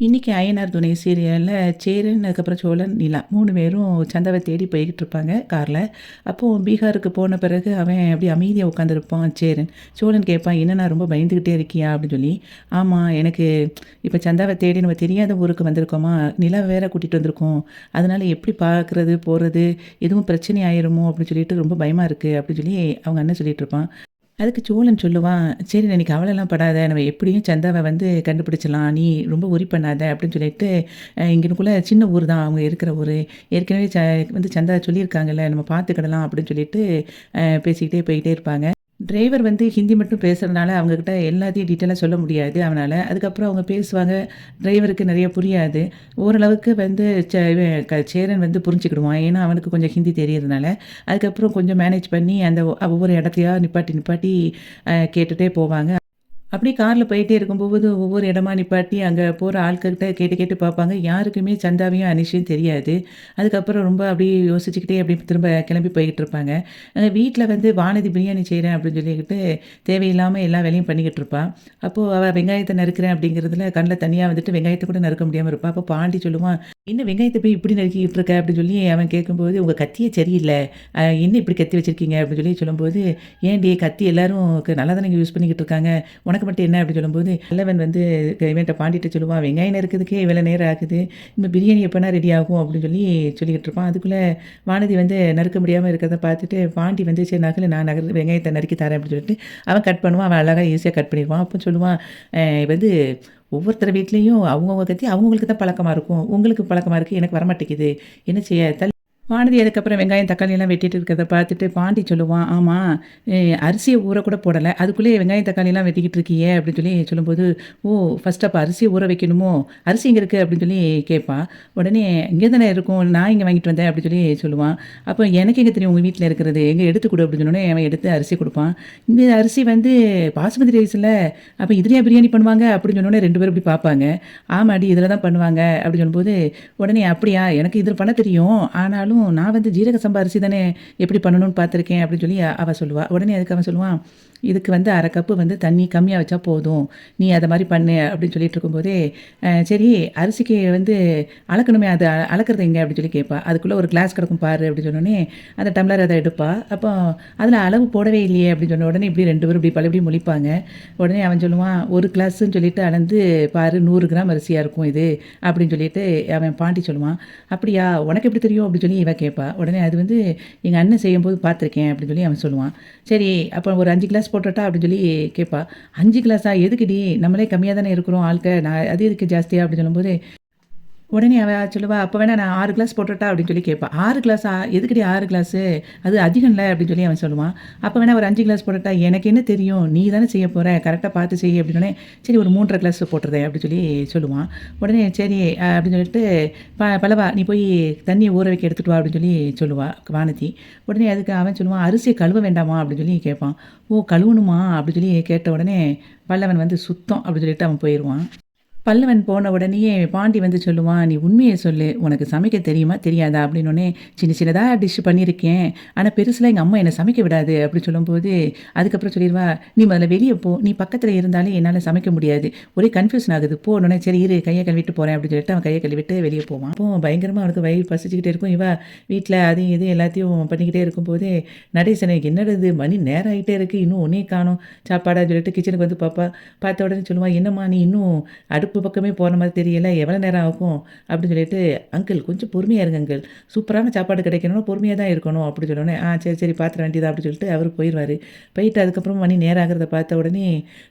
இன்னைக்கு அய்யனார் துணை சீரியல்ல சேரன், அதுக்கப்புறம் சோழன், நிலா 3 பேரும் சந்தாவ தேடி போய்கிட்டு இருப்பாங்க கார்ல. அப்போ பீகாருக்கு போன பிறகு அவன் அப்படியே அமைதியா உட்காந்துருப்பான் சேரன். சோழன் கேட்பான், "என்னண்ணா ரொம்ப பயந்துகிட்டே இருக்கியா?" அப்படின்னு சொல்லி. "ஆமா, எனக்கு இப்ப சந்தாவ தேடி நம்ம தெரியாத ஊருக்கு வந்திருக்கோமா, நிலாவ வேற கூட்டிட்டு வந்திருக்கோம். அதனால எப்படி பார்க்குறது, போறது, எதுவும் பிரச்சனை ஆயிருமோ அப்படின்னு சொல்லிட்டு ரொம்ப பயமா இருக்கு." அப்படின்னு சொல்லி அவங்க அண்ணன் சொல்லிட்டு இருப்பான். அதுக்கு சோழன் சொல்லுவான், "சரி நீ கவலைலாம் படாத. நம்ம எப்படியும் சந்தாவ வந்து கண்டுபிடிச்சிடலாம். நீ ரொம்ப ஒரி பண்ணாத." அப்படின்னு சொல்லிட்டு, இங்கனக்குள்ள சின்ன ஊர் தான் அவங்க இருக்கிற ஊரு. ஏற்கனவே வந்து சந்தா சொல்லியிருக்காங்கல்ல, நம்ம பார்த்துக்கிடலாம் அப்படின்னு சொல்லிட்டு, பேசிக்கிட்டே போயிட்டே இருப்பாங்க. டிரைவர் வந்து ஹிந்தி மட்டும் பேசுறதுனால அவங்ககிட்ட எல்லாத்தையும் டீட்டெயிலா சொல்ல முடியாது அவனால. அதுக்கப்புறம் அவங்க பேசுவாங்க. டிரைவருக்கு நிறைய புரியாது. ஓரளவுக்கு வந்து இவன் சேரன் வந்து புரிஞ்சுக்கிடுவான். ஏன்னா, அவனுக்கு கொஞ்சம் ஹிந்தி தெரியறதுனால. அதுக்கப்புறம் கொஞ்சம் மேனேஜ் பண்ணி அந்த ஒவ்வொரு இடத்தையா நிப்பாட்டி நிப்பாட்டி கேட்டுட்டே போவாங்க. அப்படியே கார்ல போயிட்டே இருக்கும்போது, ஒவ்வொரு இடமா நிப்பாட்டி, அங்க போற ஆட்கள்கிட்ட கேட்டு கேட்டு பார்ப்பாங்க. யாருக்குமே சந்தாவையும், அனிஷையும் தெரியாது. அதுக்கப்புறம் ரொம்ப அப்படியே யோசிச்சுக்கிட்டே அப்படியே திரும்ப கிளம்பி போய்கிட்டு இருப்பாங்க. வீட்ல வந்து வானதி பிரியாணி செய்றேன் அப்படின்னு சொல்லிக்கிட்டு, தேவையில்லாம எல்லா வேலையும் பண்ணிக்கிட்டு இருப்பா. அப்போ அவ வெங்காயத்த நறுக்கிறேன் அப்படிங்கிறதுல கண்ல தனியா வந்துட்டு வெங்காயத்த கூட நறுக்க முடியாம இருப்பா. அப்போ பாட்டி சொல்லுவான், "என்ன வெங்காயத்த போய் இப்படி நறுக்கிக்கிட்டு இருக்க?" அப்படின்னு சொல்லி அவன் கேட்கும்போது, "உங்க கத்தியே சரியில்ல. என்ன இப்படி கத்தி வச்சிருக்கீங்க?" அப்படின்னு சொல்லி சொல்லும்போது, "ஏன்டி கத்தி எல்லாரும் நல்லா தானங்க யூஸ் பண்ணிக்கிட்டு இருக்காங்க. உனக்கு மட்டும் என்ன?" அப்படி சொல்லும்போது, நல்லவன் வந்து இவன்ட்ட பாண்டிட்ட சொல்லுவான், "வெங்காயம் நறுக்கிறதுக்கே இவ்வளோ நேரம் ஆகுது. இந்த பிரியாணி எப்போனா ரெடி ஆகும்?" அப்படின்னு சொல்லி சொல்லிக்கிட்டு இருப்பான். அதுக்குள்ள வானதி வந்து நறுக்க முடியாம இருக்கிறத பார்த்துட்டு, பாண்டி வந்து "சரி நகுல நான் வெங்காயத்த நறுக்கி தரேன்" அப்படின்னு சொல்லிட்டு, அவன் கட் பண்ணுவான். அவன் அழகா ஈஸியா கட் பண்ணிருவான். அப்போ சொல்லுவான், வந்து ஒவ்வொருத்தர் வீட்லயும் அவங்கவங்க கத்தி அவங்கவங்களுக்கு தான் பழக்கமா இருக்கும். உங்களுக்கு பழக்கமா இருக்கு. எனக்கு வரமாட்டேங்குது. என்ன செய்ய? வானதி அதுக்கப்புறம் வெங்காயம், தக்காளிலாம் வெட்டிட்டு இருக்கிறத பார்த்துட்டு பாண்டி சொல்லுவான், "ஆமா, எ அரிசிய ஊற கூட போடல. அதுக்குள்ளேயே வெங்காயம், தக்காளிலாம் வெட்டிக்கிட்டு இருக்கியே!" அப்படின்னு சொல்லி சொல்லும்போது, "ஓ! ஃபர்ஸ்ட் அப்ப அரிசிய ஊற வைக்கணுமோ? அரிசி எங்க இருக்கு?" அப்படின்னு சொல்லி கேட்பா. உடனே, "இங்கே தானே இருக்கும். நான் இங்க வாங்கிட்டு வந்தேன்." அப்படின்னு சொல்லி சொல்லுவான். அப்போ, "எனக்கு எங்க தெரியும் உங்க வீட்ல இருக்கிறது? எங்க எடுத்து குடு." அப்படின்னு சொன்னோனே, அவன் எடுத்து அரிசி குடுப்பான். "இந்த அரிசி வந்து பாசுமதி ரைஸ்ல, அப்ப இதுலயா பிரியாணி பண்ணுவாங்க?" அப்படின்னு சொன்னோனே 2 பேரும் இப்படி பார்ப்பாங்க. "ஆமாடி, இதில தான் பண்ணுவாங்க." அப்படின்னு சொல்லும்போது, உடனே, "அப்படியா? எனக்கு இதில பண்ண தெரியும். ஆனாலும் நான் வந்து ஜீரக சம்பா அரிசி தானே எப்படி பண்ணணும்னு பார்த்துருக்கேன்." அப்படின்னு சொல்லி அவ சொல்லுவா. உடனே அதுக்கு அவன் சொல்லுவான், "இதுக்கு வந்து 1/2 கப்பு வந்து தண்ணி கம்மியா வச்சா போதும். நீ அத மாரி பண்ணு." அப்படின்னு சொல்லிட்டு இருக்கும்போதே, சரி அரிசிக்கு வந்து அளக்கணுமே, அது அளக்கிறது எங்க?" அப்படின்னு சொல்லி கேட்பா. "அதுக்குள்ள ஒரு கிளாஸ் கிடக்கும் பாரு." அப்படின்னு சொன்னோனே, அந்த டம்ளர் அத எடுப்பா. அப்போ, "அதில அளவு போடவே இல்லையே." அப்படின்னு சொன்ன உடனே இப்படி 2 பேரும் இப்படி பலபடியும் முழிப்பாங்க. உடனே அவன் சொல்லுவான், "1 கிளாஸ்ன்னு சொல்லிட்டு அளந்து பாரு, 100 கிராம் அரிசியா இருக்கும் இது." அப்படின்னு சொல்லிட்டு அவன் பாட்டி சொல்லுவான். "அப்படியா? உனக்கு எப்படி தெரியும்?" அப்படின்னு சொல்லி இவ கேட்பா. உடனே அது வந்து எங்க அண்ணன் செய்யும்போது பார்த்துருக்கேன் அப்படின்னு சொல்லி அவன் சொல்லுவான். "சரி அப்போ ஒரு 5 கிளாஸ் போட்டுறட்டா?" அப்படின்னு சொல்லி கேட்பா. "5 கிளாஸா? எதுக்குடி? நம்மளே கம்மியா தானே இருக்கிறோம் ஆள்க. நான் அது எதுக்கு ஜாஸ்தியா?" அப்படின்னு சொல்லும்போது, உடனே அவ சொல்லுவா, "அப்ப வேணா நான் 6 கிளாஸ் போட்டுறட்டா?" அப்படின்னு சொல்லி கேட்பா. "6 கிளாஸா? எதுக்குடி 6 கிளாஸு? அது அதிகம்ல." அப்படின்னு சொல்லி அவன் சொல்லுவான். "அப்ப வேணா ஒரு 5 கிளாஸ் போடட்டா?" "எனக்கு என்ன தெரியும்? நீ தானே செய்ய போற. கரெக்ட்டா பார்த்து செய்." அப்படின்னோனே, "சரி ஒரு 3 1/2 கிளாஸ் போட்டுறேன்." அப்படின்னு சொல்லி சொல்லுவான். உடனே சரி அப்படின்னு சொல்லிட்டு, பல்லவா நீ போய் தண்ணிய ஊற வைக்க எடுத்துட்டு வா." அப்படின்னு சொல்லி சொல்லுவா வானதி. உடனே அதுக்கு அவன் சொல்லுவான், "அரிசிய கழுவ வேண்டாமா?" அப்படின்னு சொல்லி கேட்பான். "ஓ! கழுவணுமா?" அப்படின்னு சொல்லி கேட்ட உடனே, பல்லவன் வந்து சுத்தம் அப்படின்னு சொல்லிட்டு அவன் போயிருவான். பல்லவன் போன உடனேயே பாண்டி வந்து சொல்லுவான், "நீ உண்மைய சொல்லு. உனக்கு சமைக்க தெரியுமா? தெரியாதா?" அப்படின்னோனே, "சின்ன சின்னதா டிஷ் பண்ணியிருக்கேன். ஆனா பெருசுலாம் எங்க அம்மா என்ன சமைக்க விடாது." அப்படி சொல்லும்போது, அதுக்கப்புறம் சொல்லிருவா, "நீ முதல்ல வெளிய போ. நீ பக்கத்துல இருந்தாலே என்னால சமைக்க முடியாது. ஒரே கன்ஃப்யூஷன் ஆகுது. போன்னோனே, சரி இரு கைய கழுவிட்டு போறேன்." அப்படின்னு சொல்லிட்டு அவன் கைய கழுவிட்டு வெளிய போவான். அப்போ பயங்கரமா அவனுக்கு வயிறு பசிச்சுக்கிட்டே இருக்கும். இவ வீட்ல அதையும் இதையும் எல்லாத்தையும் பண்ணிக்கிட்டே இருக்கும்போது, நடேசன் "என்னது இது? மணி நேரம் ஆயிட்டே இருக்கு. இன்னும் உன்னைய காணோம் சாப்பாடா?" சொல்லிட்டு கிச்சனுக்கு வந்து பாப்பா. பார்த்த உடனே சொல்லுவான், "என்னம்மா நீ இன்னும் அடுப்பு பக்கமே போன மாதிரி தெரியல. எவ்வளோ நேரம் ஆகும்?" அப்படின்னு சொல்லிட்டு, "அங்கிள் கொஞ்சம் பொறுமையா இருங்க அங்கிள். சூப்பரான சாப்பாடு கிடைக்கணும்னா பொறுமையா தான் இருக்கணும்." அப்படி சொன்னோனே, சரி சரி பாத்துற வேண்டியதா." அப்படின்னு சொல்லிட்டு அவரு போயிருவாரு. போயிட்டு அதுக்கப்புறம் மணி நேரம் ஆகுறத பார்த்த உடனே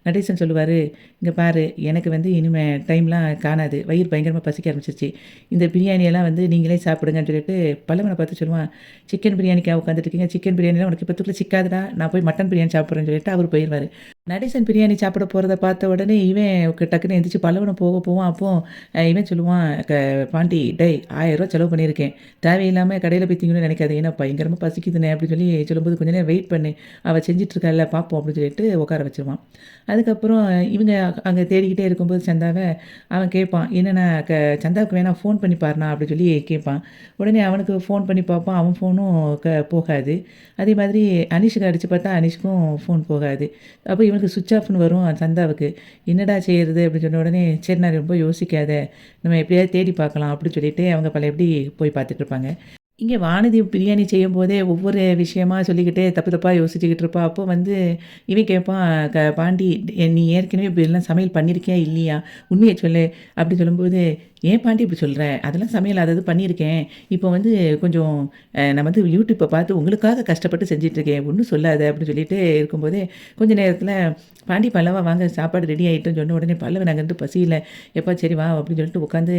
நடேசன் சொல்லுவாரு, "இங்க பாரு எனக்கு வந்து இனிமே டைம்லாம் காணாது. வயிறு பயங்கரமா பசிக்க ஆரம்பிச்சிருச்சு. இந்த பிரியாணியெல்லாம் வந்து நீங்களே சாப்பிடுங்கன்னு" சொல்லிட்டு பல்லவன பார்த்து சொல்லுவான், "சிக்கன் பிரியாணிக்கா உட்காந்துட்டு இருக்கீங்க? சிக்கன் பிரியாணிலாம் உனக்கு இப்ப சிக்காதுடா. நான் போய் மட்டன் பிரியாணி சாப்பிடுறேன்னு" சொல்லிட்டு அவரு போயிருவாரு. நடேசன் பிரியாணி சாப்பிட போறத பார்த்த உடனே இவன் டக்குன்னு எந்திரிச்சு பல்லவன போவான். அப்போ இவன் சொல்லுவான், "பாண்டி டேய் ரூ. 1000 செலவு பண்ணியிருக்கேன். தேவையில்லாம கடையில போய் திங்கணும்னு நினைக்காத. ஏன்னா பயங்கரமா பசிக்குதுண்ணே." அப்படின்னு சொல்லி சொல்லும்போது, "கொஞ்ச நேரம் வெயிட் பண்ணு. அவ செஞ்சுட்டு இருக்கால்ல பார்ப்போம்." அப்படின்னு சொல்லிட்டு உட்கார வச்சுருவான். அதுக்கப்புறம் இவங்க அங்க தேடிக்கிட்டே இருக்கும்போது சந்தாவ அவன் கேட்பான், "என்னண்ணா சந்தாவுக்கு வேணா ஃபோன் பண்ணி பாருண்ணா." அப்படின்னு சொல்லி கேட்பான். உடனே அவனுக்கு ஃபோன் பண்ணி பார்ப்பான். அவன் ஃபோனும் போகாது. அதே மாதிரி அனீஷுக்கு அடிச்சு பார்த்தா அனீஷுக்கும் ஃபோன் போகாது. அப்போ இவனுக்கு ஸ்விட்ச் ஆஃப்னு வரும் சந்தாவுக்கு. என்னடா செய்றது அப்படின்னு சொன்ன உடனே, சரி நான் ரொம்ப யோசிக்காத, நம்ம எப்படியாவது தேடி பார்க்கலாம் அப்படின்னு சொல்லிட்டு அவங்க பழையபடி போய் பார்த்துட்டு இருப்பாங்க. இங்க வானதி பிரியாணி செய்யும்போதே ஒவ்வொரு விஷயமா சொல்லிக்கிட்டே தப்பு தப்பா யோசிச்சுக்கிட்டு இருப்பா. அப்போ வந்து இவன் கேட்பான், "பாண்டி நீ ஏற்கனவே இப்படிலாம் சமையல் பண்ணியிருக்கியா? இல்லையா? உண்மைய சொல்லு." அப்படி சொல்லும்போது, "ஏன் பாண்டி இப்படி சொல்ற? அதெல்லாம் சமையல் அது அது பண்ணியிருக்கேன். இப்போ வந்து கொஞ்சம் நான் வந்து யூடியூப்ப பார்த்து உங்களுக்காக கஷ்டப்பட்டு செஞ்சுட்டுருக்கேன். ஒண்ணும் சொல்லாத." அப்படின்னு சொல்லிட்டு இருக்கும்போதே, கொஞ்ச நேரத்தில, "பாண்டி பல்லவா வாங்க சாப்பாடு ரெடி ஆயிட்டுன்னு" சொன்ன உடனே பல்லவன் அங்கேருந்து பசியில, "எப்பா சரி வா" அப்படின்னு சொல்லிட்டு உட்காந்து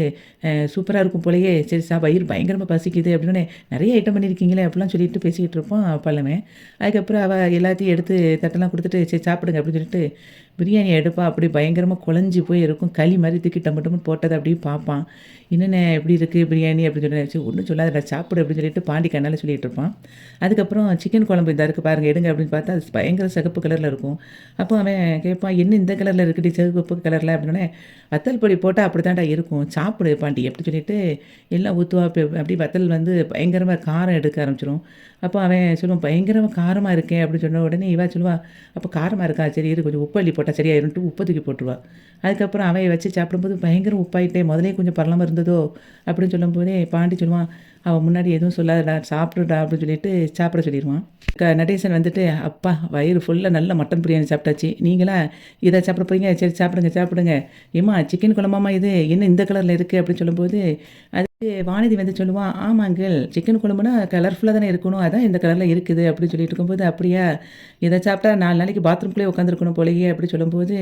சூப்பரா இருக்கும் போலயே, "சரி வயிறு பயங்கரமா பசிக்குது" அப்படின்னோனே, "நெறைய ஐட்டம் பண்ணியிருக்கீங்களே" அப்படிலாம் சொல்லிட்டு பேசிக்கிட்டு இருப்பான் பல்லவன். அதுக்கப்புறம் அவ எல்லாத்தையும் எடுத்து தட்டெல்லாம் குடுத்துட்டு, "சரி சாப்பிடுங்க" அப்படின்னு சொல்லிட்டு பிரியாணி எடுப்பா. அப்படியே பயங்கரமா குழஞ்சு போய் இருக்கும். களி மாரி தூக்கி டம்மு டம்முன்னு போட்டத அப்படியே பார்ப்பான். "என்னண்ணே எப்படி இருக்கு பிரியாணி?" அப்படின்னு சொன்னேன். "சரி ஒண்ணும் சொல்லாதடா சாப்பிடு" அப்படின்னு சொல்லிட்டு பாண்டி கண்ணால சொல்லிட்டு இருப்பான். அதுக்கப்புறம் சிக்கன் குழம்பு இந்தா இருக்கு பாருங்க எடுங்க அப்படின்னு பார்த்தா, அது பயங்கர சிகப்பு கலர்ல இருக்கும். அப்போ அவன் கேட்பான், "என்ன இந்த கலர்ல இருக்குடி சிவப்பு கலர்ல?" அப்படின்னோனே, "வத்தல் பொடி போட்டா அப்படித்தான்டா இருக்கும். சாப்பிடு பாண்டி" அப்படி சொல்லிட்டு எல்லாம் ஊத்துவா. அப்படியே வத்தல் வந்து பயங்கரமா காரம் எடுக்க ஆரம்பிச்சுரும். அப்போ அவன் சொல்லுவான், "பயங்கரமா காரமா இருக்கே" அப்படின்னு சொன்ன உடனே இவ சொல்லுவா, "அப்போ காரமா இருக்கா? சரி இரு கொஞ்சம் உப்பு அள்ளி போட்டா சரியாயிரும்ன்ட்டு" உப்ப தூக்கி போட்டுருவா. அதுக்கப்புறம் அவன் வச்சு சாப்பிடும்போது, "பயங்கர உப்பாயிட்டே முதல்லயே கொஞ்சம் பரலாம இருந்ததோ" அப்படின்னு சொல்லும்போதே பாண்டி சொல்லுவான், "அவன் முன்னாடி எதுவும் சொல்லாதடா சாப்பிடுடா" அப்படின்னு சொல்லிட்டு சாப்பிட சொல்லிருவான். நடேசன் வந்துட்டு, "அப்பா வயிறு ஃபுல்லா நல்ல மட்டன் பிரியாணி சாப்பிட்டாச்சு. நீங்களா இத சாப்பிட போறீங்க? சரி சாப்பிடுங்க, சாப்பிடுங்க. ஏம்மா சிக்கன் குழம்பாம்மா இது? என்ன இந்த கலர்ல இருக்கு?" அப்படின்னு சொல்லும்போது, அதுக்கு வானதி வந்து சொல்லுவான், "ஆமா அங்கிள் சிக்கன் குழம்புனா கலர்ஃபுல்லா தானே இருக்கணும். அதான் இந்த கலர்ல இருக்குது" அப்படின்னு சொல்லிட்டு இருக்கும்போது, "அப்படியா? இத சாப்பிட்டா 4 நாளைக்கு பாத்ரூம்குள்ளேயே உட்காந்துருக்கணும் போலயே" அப்படின்னு சொல்லும்போது,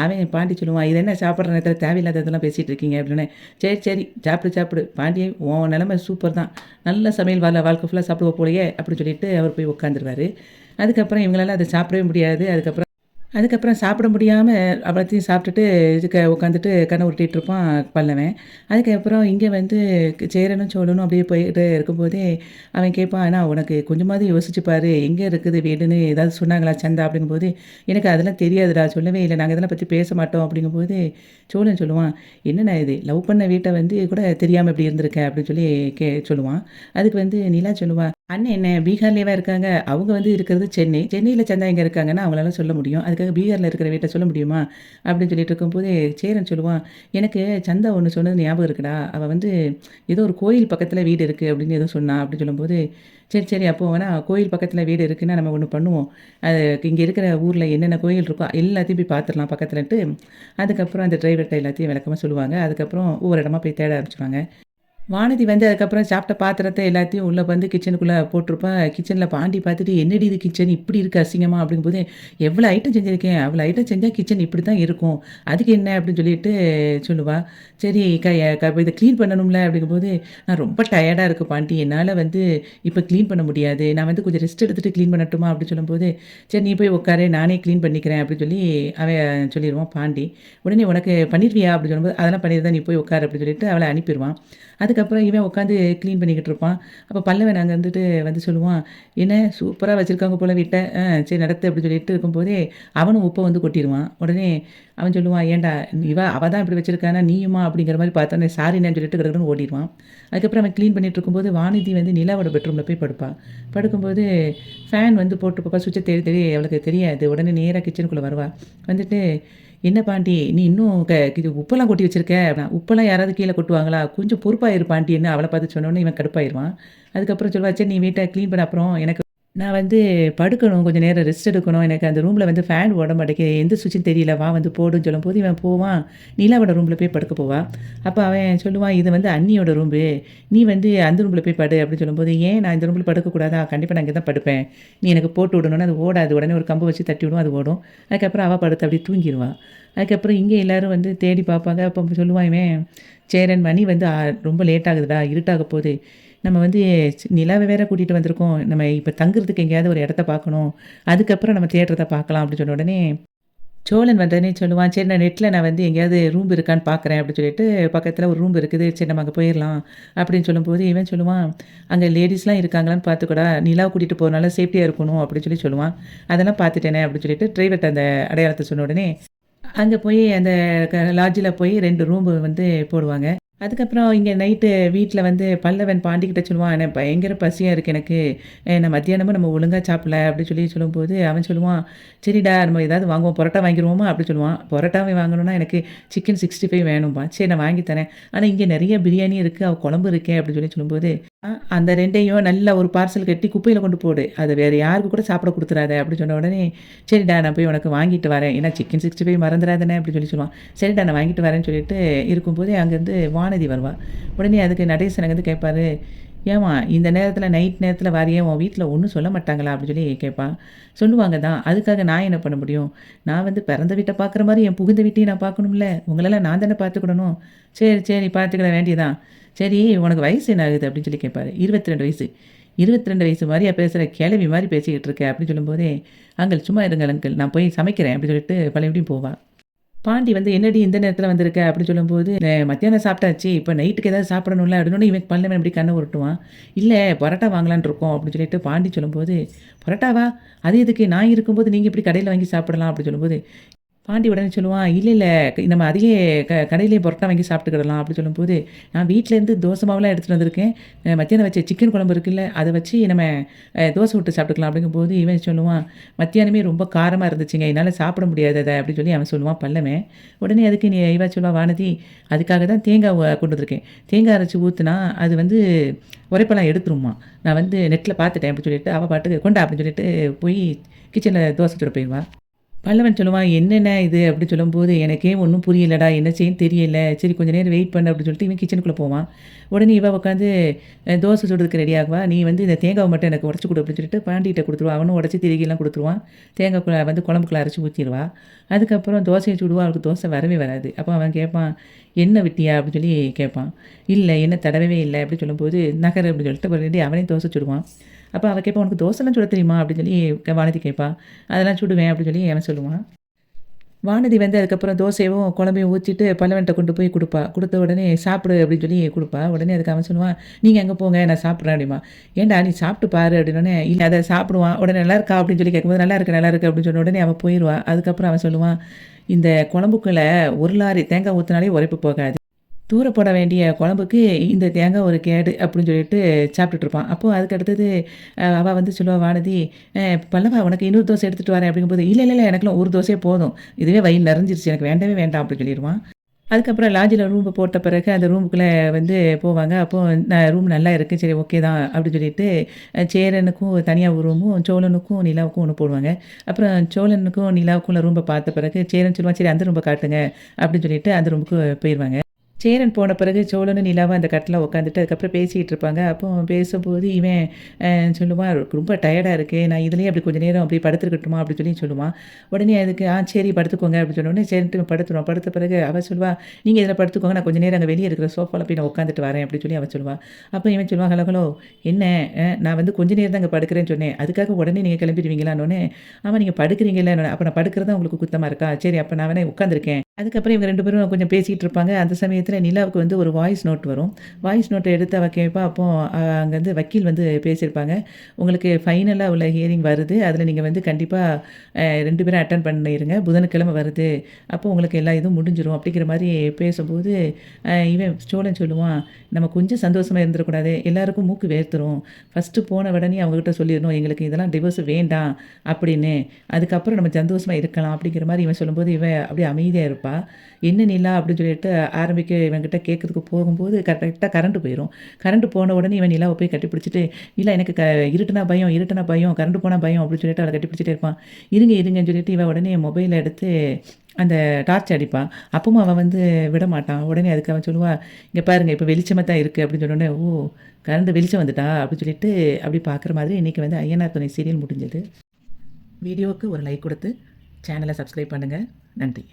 அவன் பாண்டி சொல்லுவான், "இது என்ன சாப்பிடுற நேரத்தில தேவையில்லாததெல்லாம் பேசிட்டு இருக்கீங்க" அப்படின்னோனே, "சரி, சரி சாப்பிடு, சாப்பிடு. பாண்டி உன் நிலைமை சூப்பர் தான். நல்ல சமையல் வாழ்க்கை ஃபுல்லா சாப்பிடுவ போலயே" அப்படின்னு சொல்லிட்டு அவர் போய் உட்காந்துருவாரு. அதுக்கப்புறம் இவங்களால அத சாப்பிடவே முடியாது. அதுக்கப்புறம் சாப்பிட முடியாம அவ்வளத்தையும் சாப்பிட்டுட்டு உட்காந்துட்டு கண்ண உருட்டிட்டு இருப்பான் பல்லவன். அதுக்கப்புறம் இங்க வந்து சேரனும், சோழனும் அப்படியே போயிட்டு இருக்கும்போதே, அவன் கேட்பான், "அண்ணா உனக்கு கொஞ்சமாவது யோசிச்சு பாரு. எங்க இருக்குது வீடுன்னு ஏதாவது சொன்னாங்களா சந்தா?" அப்படிங்கும்போது, "எனக்கு அதெல்லாம் தெரியாதுடா. சொல்லவே இல்ல. நாங்க இதெல்லாம் பத்தி பேச மாட்டோம்." அப்படிங்கும்போது, சோழன் சொல்லுவான், "என்னண்ணா இது லவ் பண்ண வீட்ட வந்து கூட தெரியாம இப்படி இருந்திருக்க" அப்படின்னு சொல்லி சொல்லுவான். அதுக்கு வந்து நிலா சொல்லுவா, "அண்ணன் என்ன பீகார்லயேவா இருக்காங்க? அவங்க வந்து இருக்கிறது சென்னை. சென்னையில சந்தா எங்க இருக்காங்கன்னா அவங்களால சொல்ல முடியும். அதுக்காக பீகார்ல இருக்கிற வீட்ட சொல்ல முடியுமா?" அப்படின்னு சொல்லிட்டு இருக்கும்போது, சேரன் சொல்லுவான், "எனக்கு சந்தா ஒண்ணு சொன்னது ஞாபகம் இருக்குடா. அவ வந்து ஏதோ ஒரு கோயில் பக்கத்துல வீடு இருக்கு அப்படின்னு ஏதோ சொன்னா." அப்படின்னு சொல்லும்போது, "சரி, சரி அப்போ வேணா கோயில் பக்கத்துல வீடு இருக்குன்னா நம்ம ஒண்ணு பண்ணுவோம். அது இங்க இருக்கிற ஊர்ல என்னென்ன கோயில் இருக்கோ எல்லாத்தையும் போய் பார்த்துரலாம் பக்கத்துலன்ட்டு." அதுக்கப்புறம் அந்த டிரைவர்ட்ட எல்லாத்தையும் விளக்கமா சொல்லுவாங்க. அதுக்கப்புறம் ஒவ்வொரு இடமா போய் தேட ஆரம்பிச்சுருவாங்க. வானதி வந்து அதுக்கப்புறம் சாப்பிட்ட பாத்திரத்த எல்லாத்தையும் உள்ள வந்து கிச்சனுக்குள்ள போட்டிருப்பா. கிச்சன்ல பாண்டி பார்த்துட்டு, "என்னடி இது கிச்சன் இப்படி இருக்கு அசிங்கமா?" அப்படிங்கும்போது, "எவ்வளோ ஐட்டம் செஞ்சிருக்கேன். அவ்வளோ ஐட்டம் செஞ்சா கிச்சன் இப்படி தான் இருக்கும். அதுக்கு என்ன?" அப்படின்னு சொல்லிட்டு சொல்லுவா. சரி இத கிளீன் பண்ணணும்ல அப்படிங்கும்போது, "நான் ரொம்ப டயர்டா இருக்கு பாண்டி. என்னால வந்து இப்ப கிளீன் பண்ண முடியாது. நான் வந்து கொஞ்சம் ரெஸ்ட் எடுத்துட்டு கிளீன் பண்ணட்டுமா?" அப்படின்னு சொல்லும்போது, "சரி நீ போய் உட்காரு. நானே கிளீன் பண்ணிக்கிறேன்." அப்படின்னு சொல்லி அவன் சொல்லிருவான் பாண்டி. உடனே, "உனக்கு பண்ணிருவியா?" அப்படின்னு சொல்லும்போது, "அதெல்லாம் பண்ணிருவேன். நீ போய் உட்காரு." அப்படின்னு சொல்லிட்டு அவள அனுப்பிருவான். அதுக்கப்புறம் இவன் உட்காந்து கிளீன் பண்ணிக்கிட்டு இருப்பான். அப்போ பல்லவன் அங்க இருந்துட்டு வந்து சொல்லுவான், "என்ன சூப்பரா வச்சிருக்காங்க போல வீட்ட. சரி நடத்து" அப்படின்னு சொல்லிட்டு இருக்கும்போதே, அவனும் உப்ப வந்து கொட்டிருவான். உடனே அவன் சொல்லுவான், "ஏன்டா அவ தான் இப்படி வச்சிருக்கான்னா நீயுமா?" அப்படிங்கிற மாரி பார்த்தோன்னே, "சாரிண்ணேன்னு" சொல்லிட்டு கடகடன்னு ஓடிருவான். அதுக்கப்புறம் அவன் கிளீன் பண்ணிட்டு இருக்கும்போது, வானதி வந்து நிலாவோட பெட்ரூம்ல போய் படுப்பா. படுக்கும்போது ஃபேன் வந்து போட்டுருப்பா. ஸ்விட்ச தேடி தேடி அவளுக்கு தெரியாது. உடனே நேரா கிச்சனுக்குள்ள வருவா. வந்துட்டு, "என்ன பாண்டி நீ இன்னும் இது உப்பெல்லாம் கொட்டி வச்சிருக்க?" அப்படின்னா, "உப்பெல்லாம் யாராவது கீழ கொட்டுவாங்களா? கொஞ்சம் பொறுப்பா இரு பாண்டின்னு" அவள பார்த்து சொன்னோனே இவன் கடுப்பாயிருவான். அதுக்கப்புறம் சொல்லுவா, "சரி நீ வீட்ட கிளீன் பண்ணு அப்புறம் எனக்கு நான் வந்து படுக்கணும். கொஞ்சம் நேரம் ரெஸ்ட் எடுக்கணும். எனக்கு அந்த ரூம்ல வந்து ஃபேன் ஓட மாட்டேங்குது. எந்த ஸ்விட்சும் தெரியல. வா வந்து போடுன்னு சொல்லும்போது, இவன் போவான். நிலாவோட ரூம்ல போய் படுக்க போவா. அப்ப அவன் சொல்லுவான், "இது வந்து அண்ணியோட ரூம்பு. நீ வந்து அந்த ரூம்ல போய் படு" அப்படின்னு சொல்லும்போது, "ஏன் நான் இந்த ரூம்ல படுக்கக்கூடாதா? கண்டிப்பா நான் இங்க தான் படுப்பேன். நீ எனக்கு போட்டு விடணும்னு" அது ஓடாது. உடனே ஒரு கம்பு வச்சு தட்டி விடும். அது ஓடும். அதுக்கப்புறம் அவ படுத்து அப்படியே தூங்கிருவா. அதுக்கப்புறம் இங்க எல்லாரும் வந்து தேடி பார்ப்பாங்க. அப்ப சொல்லுவான் இவன், "சேரன் மணி வந்து ரொம்ப லேட் ஆகுதுடா. இருட்டாக போகுது. நம்ம வந்து நிலாவ வேற கூட்டிட்டு வந்திருக்கோம். நம்ம இப்ப தங்குறதுக்கு எங்கேயாவது ஒரு இடத்த பார்க்கணும். அதுக்கப்புறம் நம்ம தியேட்டரத்த பார்க்கலாம்." அப்படின்னு சொன்ன உடனே, சோழன் வந்தோனே சொல்லுவான், "சரி நான் நெட்ல வந்து எங்கேயாவது ரூம் இருக்கான்னு பார்க்குறேன்." அப்படின்னு சொல்லிட்டு பக்கத்துல ஒரு ரூம் இருக்குது. "சரி நம்ம அங்க போயிரலாம்." அப்படின்னு சொல்லும்போது, இவன் சொல்லுவான், "அங்க லேடீஸ்லாம் இருக்காங்களான்னு பார்த்துக்கோடா. நிலாவ கூட்டிட்டு போறனால சேஃப்டியா இருக்கணும்." அப்படின்னு சொல்லி சொல்லுவான். "அதெல்லாம் பார்த்துட்டேனே." அப்படின்னு சொல்லிட்டு டிரைவர்ட்ட அந்த அடையாளத்த சொன்ன உடனே, அங்க போய் அந்த லாட்ஜ்ல போய் 2 ரூம் வந்து போடுவாங்க. அதுக்கப்புறம் இங்கே நைட்டு வீட்டில் வந்து பல்லவன் பாண்டிக்கிட்ட சொல்லுவான், "எனக்கு பயங்கர பசியா இருக்கு எனக்கு. நான் மத்தியானமும் நம்ம ஒழுங்கா சாப்பிடல." அப்படி சொல்லி சொல்லும்போது, அவன் சொல்லுவான், "சரிடா நம்ம ஏதாவது வாங்குவோம். பரோட்டா வாங்கிருவோமா?" அப்படி சொல்லுவான். பரோட்டாவே வாங்கணும்னா எனக்கு சிக்கன் 65 வேணும்பா. "சரி நான் வாங்கி தரேன். ஆனா இங்கே நெறைய பிரியாணி இருக்கு. குழம்பு இருக்கே." அப்படி சொல்லி சொல்லும்போது, அந்த 2யும் நல்லா ஒரு பார்சல் கட்டி குப்பையில கொண்டு போடு. அத வேற யாருக்கு கூட சாப்பிட குடுத்துறாத." அப்படி சொன்ன உடனே, "சரிடா நான் போய் உனக்கு வாங்கிட்டு வரேன். ஏன்னா சிக்கன் 65 மறந்துறாதண்ணே." அப்படி சொல்லி சொல்லுவான். சரிடா நான் வாங்கிட்டு வரேன்னு சொல்லிட்டு இருக்கும்போதே அங்கேருந்து வானதி வருவா. உடனே அதுக்கு நடேசன் வந்து கேட்பாரு, "ஏம்மா இந்த நேரத்தில நைட் நேரத்தில வாரியே உன் வீட்ல ஒண்ணும் சொல்ல மாட்டாங்களா?" அப்படின்னு சொல்லி கேட்பான். "சொல்லுவாங்க தான். அதுக்காக நான் என்ன பண்ண முடியும்? நான் வந்து பிறந்த வீட்ட பார்க்குற மாரி என் புகுந்த வீட்டையும் நான் பார்க்கணும்ல. உங்களெல்லாம் நான் தானே பார்த்துக்கிடணும்." "சரி, சரி பார்த்துக்கிட வேண்டியதான். சரி உனக்கு வயசு என்ன ஆகுது?" அப்படின்னு சொல்லி கேட்பாரு. "22 வயசு." 22 வயசு மாரியா பேசுற? கிழவி மாரி பேசிக்கிட்டு இருக்க." அப்படின்னு சொல்லும்போதே, "அங்கிள் சும்மா இருங்கள் அங்கிள். நான் போய் சமைக்கிறேன்." அப்படின்னு சொல்லிட்டு பழையபடியும் போவா. பாண்டி வந்து, "என்னடி இந்த நேரத்தில வந்திருக்க?" அப்படின்னு சொல்லும்போது, மத்தியானம் சாப்பிட்டாச்சு. இப்ப நைட்டுக்கு ஏதாவது சாப்பிடணும்ல." அப்படின்னோனே இவன் பல்லவன் இப்படி கண்ண உருட்டுவான். "இல்ல பரோட்டா வாங்கலான்னு இருக்கோம்." அப்படின்னு சொல்லிட்டு பாண்டி சொல்லும்போது, "பரோட்டாவா? அது எதுக்கு? நான் இருக்கும்போது நீங்க எப்படி கடையில வாங்கி சாப்பிடலாம்." அப்படி சொல்லும்போது, பாண்டி உடனே சொல்லுவான், "இல்ல, இல்ல நம்ம அதையே கடையிலேயே பரோட்டா வாங்கி சாப்பிட்டுக்கிடலாம்." அப்படி சொல்லும்போது, "நான் வீட்லேருந்து தோசை மாவுலாம் எடுத்துட்டு வந்திருக்கேன். மத்தியானம் வச்ச சிக்கன் குழம்பு இருக்குல்ல, அத வச்சு நம்ம தோசை விட்டு சாப்பிட்டுக்கலாம்." அப்படிங்கும்போது இவன் சொல்லுவான், "மத்தியானமே ரொம்ப காரமா இருந்துச்சுங்க. என்னால சாப்பிட முடியாது அத." அப்படின்னு சொல்லி அவன் சொல்லுவான் பல்லவன். உடனே அதுக்கு இவ சொல்லுவா வானதி, "அதுக்காக தான் தேங்காவ கொண்டு வந்திருக்கேன். தேங்காய் அரைச்சு ஊத்துனா, அது வந்து உரைப்பெல்லாம் எடுத்துருமாம். நான் வந்து நெட்ல பார்த்துட்டேன்." அப்படின்னு சொல்லிட்டு அவ பாட்டுக்கு, "கொண்டா" அப்படின்னு சொல்லிட்டு போய் கிச்சன்ல தோசை சுட போயிருவா. பல்லவன் சொல்லுவான், "என்னண்ணே இது?" அப்படி சொல்லும்போது, "எனக்கே ஒண்ணும் புரியலடா. என்ன செய்யன்னு தெரியல. சரி கொஞ்ச நேரம் வெயிட் பண்ணு." அப்படின்னு சொல்லிட்டு இவன் கிச்சனுக்குள்ள போவான். உடனே இவ உட்காந்து தோசை சுடுறதுக்கு ரெடி ஆகுவா. "நீ வந்து இந்த தேங்காவ மட்டும் எனக்கு உடைச்சு குடு." அப்படின்னு சொல்லிட்டு பாண்டிகிட்ட குடுத்துருவா. அவனும் உடைச்சு திருகிலாம் குடுத்துருவான். தேங்காய்க்குள்ள வந்து குழம்புக்குள்ள அரைச்சு ஊத்திருவா. அதுக்கப்புறம் தோசைய சுடுவா. அவளுக்கு தோசை வரவே வராது. அப்போ அவன் கேட்பான், "எண்ணெய் விட்டியா?" அப்படின்னு சொல்லி கேட்பான். "இல்ல எண்ணெய் தடவவே இல்ல." அப்படின்னு சொல்லும்போது, "நகரு." அப்படின்னு சொல்லிட்டு மறுபடியும் அவனே தோசை சுடுவான். அப்ப அவ கேட்பா, "உனக்கு தோசைலாம் சுட தெரியுமா?" அப்படின்னு சொல்லி வானதி கேட்பா. "அதெல்லாம் சுடுவேன்." அப்படின்னு சொல்லி அவன் சொல்லுவான். வானதி வந்து அதுக்கப்புறம் தோசையவும், குழம்பையும் ஊத்திட்டு பல்லவன்ட்ட கொண்டு போய் குடுப்பா. குடுத்த உடனே, "சாப்பிடு" அப்படின்னு சொல்லி குடுப்பா. உடனே அதுக்கு அவன் சொல்லுவான், "நீங்க அங்க போங்க, நான் சாப்பிடுறேன்" அப்படிம்பான். "ஏன்டா நீ சாப்பிட்டு பாரு" அப்படின்னோனே, இல்ல அத சாப்பிடுவான். உடனே "நல்லாருக்கா?" அப்படின்னு சொல்லி கேட்கும்போது, "நல்லா இருக்கு, நல்லா இருக்கு" அப்படின்னு சொன்ன உடனே அவ போயிருவா. அதுக்கப்புறம் அவன் சொல்லுவான், "இந்த குழம்புக்குள்ள 1 லாரி தேங்காய் ஊத்துனாலே உரைப்பு போகாது. தூர போட வேண்டிய குழம்புக்கு இந்த தேங்காய் ஒரு கேடு" அப்படின்னு சொல்லிட்டு சாப்பிட்டுட்டு இருப்பான். அப்போ அதுக்கு அடுத்தது அவ வந்து சொல்லுவா வானதி, "அ பல்லவா உனக்கு இன்னொரு தோசை எடுத்துட்டு வரேன்." அப்படிங்கும்போது, "இல்ல, இல்ல, இல்ல எனக்கெல்லாம் ஒரு தோசையே போதும். இதுவே வயிறு நெறஞ்சிருச்சு. எனக்கு வேண்டவே வேண்டாம்." அப்படின்னு சொல்லிருவான். அதுக்கப்புறம் லாட்ஜில ரூம் போட்ட பிறகு அந்த ரூமுக்குள்ள வந்து போவாங்க. அப்போ ரூம் நல்லா இருக்கு. சரி ஓகே தான் அப்படின்னு சொல்லிட்டு சேரனுக்கும் தனியா ஒரு ரூமும், சோழனுக்கும் நிலாவுக்கும் ஒண்ணு போடுவாங்க. அப்புறம் சோழனுக்கும் நிலாவுக்கும் உள்ள ரூம்ப பார்த்த பிறகு சேரன் சொல்லுவான், "சரி அந்த ரூம்ப காட்டுங்க." அப்படின்னு சொல்லிட்டு அந்த ரூமுக்கு போயிருவாங்க. சேரன் போன பிறகு சோழனும் நிலாவும் அந்த கட்டில்ல உட்காந்துட்டு அதுக்கப்புறம் பேசிக்கிட்டு இருப்பாங்க. அப்போ பேசும்போது இவன் அ சொல்லுவான், "ரொம்ப டயர்டா இருக்கு. நான் இதுலயே அப்படி கொஞ்ச நேரம் அப்படி படுத்துருக்கட்டுமா?" அப்படி சொல்லி சொல்லுவான். உடனே அதுக்கு, சரி படுத்துக்கோங்க." அப்படி சொன்ன உடனே சரின்ட்டு இவன் படுத்துருவான். படுத்த பிறகு அவ சொல்லுவா, "நீங்க இதில படுத்துக்கோங்க. நான் கொஞ்ச நேரம் அங்க வெளிய இருக்கிற சோஃபால போய் நான் உட்காந்துட்டு வரேன்." அப்படின்னு சொல்லி அவ சொல்லுவா. அப்ப இவன் சொல்லுவான், "ஹலோ, ஹலோ என்ன நான் வந்து கொஞ்ச நேரம் தான் அங்க படுக்கிறேன்னு சொன்னேன். அதுக்காக உடனே நீங்க கிளம்பிடுவீங்களான்னோனே." "ஆமா நீங்க படுக்கிறீங்கல்ல." "அப்ப நான் படுக்கிறது தான் உங்களுக்கு குத்தமா இருக்கா? சரி அப்ப நான் வேணா உட்காந்துருக்கேன்." அதுக்கப்புறம் இவங்க 2 பேரும் கொஞ்சம் பேசிட்டு இருப்பாங்க. அந்த சமயத்தில நிலாவுக்கு வந்து ஒரு வாய்ஸ் நோட் வரும். வாய்ஸ் நோட்ட எடுத்து அவ கேட்பா. அப்போ அங்கருந்து வக்கீல் வந்து பேசியிருப்பாங்க. "உங்களுக்கு ஃபைனலா உள்ள ஹியரிங் வருது. அதில நீங்க வந்து கண்டிப்பா 2 பேரும் அட்டெண்ட் பண்ணிருங்க. புதன்கிழமை வருது. அப்போ உங்களுக்கு எல்லா இதுவும் முடிஞ்சிரும்." அப்படிங்கிற மாரி பேசும்போது, இவன் சோழன் சொல்லுவான், "நம்ம கொஞ்சம் சந்தோஷமா இருந்துறக்கூடாது. எல்லாருக்கும் மூக்கு வேர்த்துரும். ஃபர்ஸ்ட்டு போன உடனே அவங்ககிட்ட சொல்லிரணும், எங்களுக்கு இதெல்லாம் டிவோர்ஸ் வேண்டாம் அப்படின்னு. அதுக்கப்புறம் நம்ம சந்தோஷமா இருக்கலாம்." அப்படிங்கிற மாரி இவன் சொல்லும்போது, இவ அப்படியே அமைதியா இருப்பா. "என்ன நிலா?" அப்படின்னு சொல்லிட்டு ஆரம்பிக்க இவன்கிட்ட கேட்கறதுக்கு போகும்போது கரெக்ட்டா கரண்ட் போயிரும். கரண்ட் போன உடனே இவன் நிலாவ போய் கட்டிப்பிடிச்சுட்டு, "நிலா எனக்கு இருட்டுனா பயம், இருட்டுனா பயம், கரண்ட் போனா பயம்." அப்படின்னு சொல்லிட்டு அவள கட்டிப்பிடிச்சுட்டே இருப்பான். "இருங்க, இருங்கன்னு" சொல்லிட்டு இவன் உடனே மொபைல எடுத்து அந்த டார்ச் அடிப்பான். அப்பவும் அவன் வந்து விடமாட்டான். உடனே அதுக்கு அவன் சொல்லுவா, "இங்க பாருங்க இப்ப வெளிச்சமா தான் இருக்கு." அப்படின்னு சொன்னோனே, "ஓ! கரண்ட் வெளிச்சம் வந்துட்டா?" அப்படின்னு சொல்லிட்டு அப்படி பார்க்குற மாதிரி இன்னைக்கு வந்து ஐயனார் துணை சீரியல் முடிஞ்சது. வீடியோவுக்கு ஒரு லைக் குடுத்து சேனல சப்ஸ்கிரைப் பண்ணுங்க. நன்றி.